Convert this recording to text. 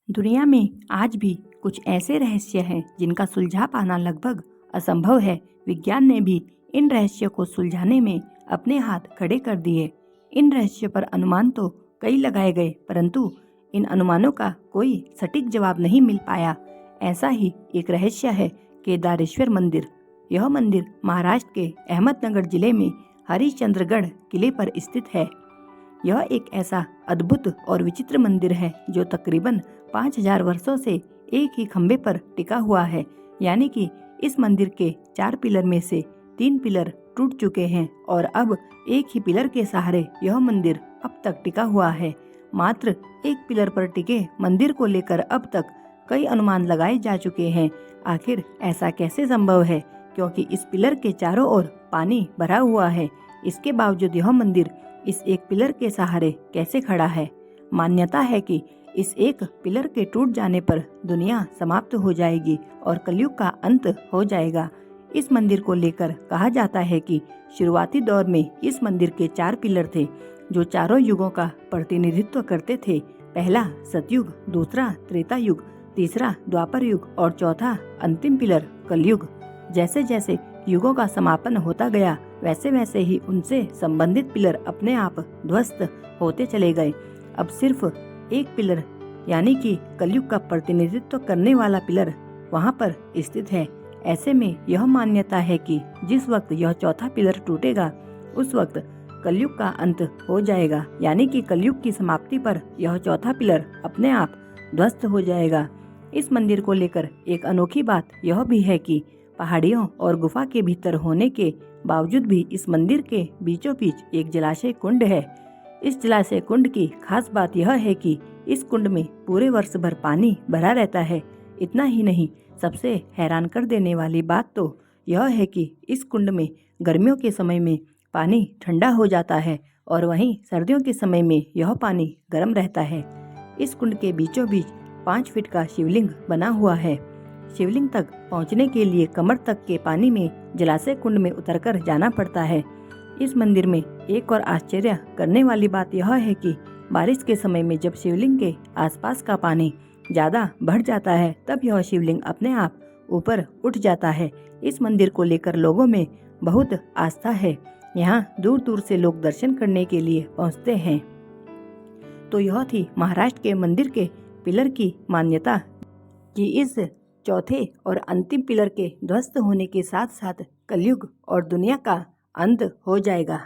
दुनिया में आज भी कुछ ऐसे रहस्य हैं जिनका सुलझा पाना लगभग असंभव है। विज्ञान ने भी इन रहस्यों को सुलझाने में अपने हाथ खड़े कर दिए। इन रहस्यों पर अनुमान तो कई लगाए गए, परंतु इन अनुमानों का कोई सटीक जवाब नहीं मिल पाया। ऐसा ही एक रहस्य है केदारेश्वर मंदिर। यह मंदिर महाराष्ट्र के अहमदनगर जिले में हरिश्चंद्रगढ़ किले पर स्थित है। यह एक ऐसा अद्भुत और विचित्र मंदिर है जो तकरीबन 5000 वर्षों से एक ही खंभे पर टिका हुआ है। यानी कि इस मंदिर के 4 पिलर में से 3 पिलर टूट चुके हैं और अब एक ही पिलर के सहारे यह मंदिर अब तक टिका हुआ है। मात्र एक पिलर पर टिके मंदिर को लेकर अब तक कई अनुमान लगाए जा चुके हैं। आखिर ऐसा कैसे संभव है, क्योंकि इस पिलर के चारों ओर पानी भरा हुआ है। इसके बावजूद यह मंदिर इस एक पिलर के सहारे कैसे खड़ा है। मान्यता है कि इस एक पिलर के टूट जाने पर दुनिया समाप्त हो जाएगी और कलयुग का अंत हो जाएगा। इस मंदिर को लेकर कहा जाता है कि शुरुआती दौर में इस मंदिर के 4 पिलर थे जो चारों युगों का प्रतिनिधित्व करते थे। पहला सतयुग, दूसरा त्रेता युग, तीसरा द्वापर युग और चौथा अंतिम पिलर कलयुग। जैसे जैसे युगों का समापन होता गया वैसे वैसे ही उनसे संबंधित पिलर अपने आप ध्वस्त होते चले गए। अब सिर्फ एक पिलर यानी कि कलयुग का प्रतिनिधित्व करने वाला पिलर वहां पर स्थित है। ऐसे में यह मान्यता है कि जिस वक्त यह चौथा पिलर टूटेगा उस वक्त कलयुग का अंत हो जाएगा। यानी कि कलयुग की समाप्ति पर यह चौथा पिलर अपने आप ध्वस्त हो जाएगा। इस मंदिर को लेकर एक अनोखी बात यह भी है कि पहाड़ियों और गुफा के भीतर होने के बावजूद भी इस मंदिर के बीचों बीच एक जलाशय कुंड है। इस जलाशय कुंड की खास बात यह है कि इस कुंड में पूरे वर्ष भर पानी भरा रहता है। इतना ही नहीं, सबसे हैरान कर देने वाली बात तो यह है कि इस कुंड में गर्मियों के समय में पानी ठंडा हो जाता है और वहीं सर्दियों के समय में यह पानी गर्म रहता है। इस कुंड के बीचों बीच 5 फीट का शिवलिंग बना हुआ है। शिवलिंग तक पहुंचने के लिए कमर तक के पानी में जलाशय कुंड में उतरकर जाना पड़ता है। इस मंदिर में एक और आश्चर्य करने वाली बात यह है कि बारिश के समय में जब शिवलिंग के आसपास का पानी ज्यादा बढ़ जाता है तब यह शिवलिंग अपने आप ऊपर उठ जाता है। इस मंदिर को लेकर लोगों में बहुत आस्था है। यहाँ दूर दूर से लोग दर्शन करने के लिए पहुँचते हैं। तो यह थी महाराष्ट्र के मंदिर के पिलर की मान्यता कि इस चौथे और अंतिम पिलर के ध्वस्त होने के साथ साथ कलयुग और दुनिया का अंत हो जाएगा।